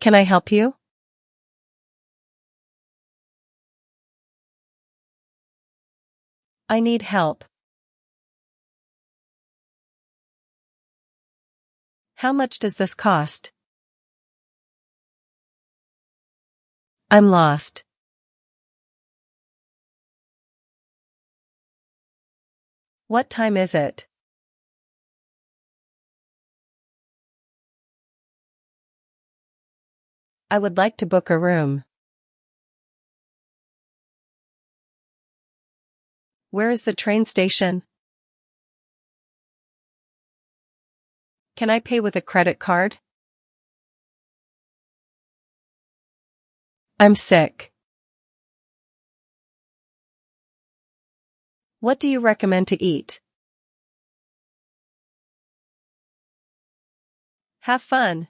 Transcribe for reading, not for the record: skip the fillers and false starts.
Can I help you? I need help. How much does this cost? I'm lost. What time is it? I would like to book a room. Where is the train station? Can I pay with a credit card? I'm sick. What do you recommend to eat? Have fun.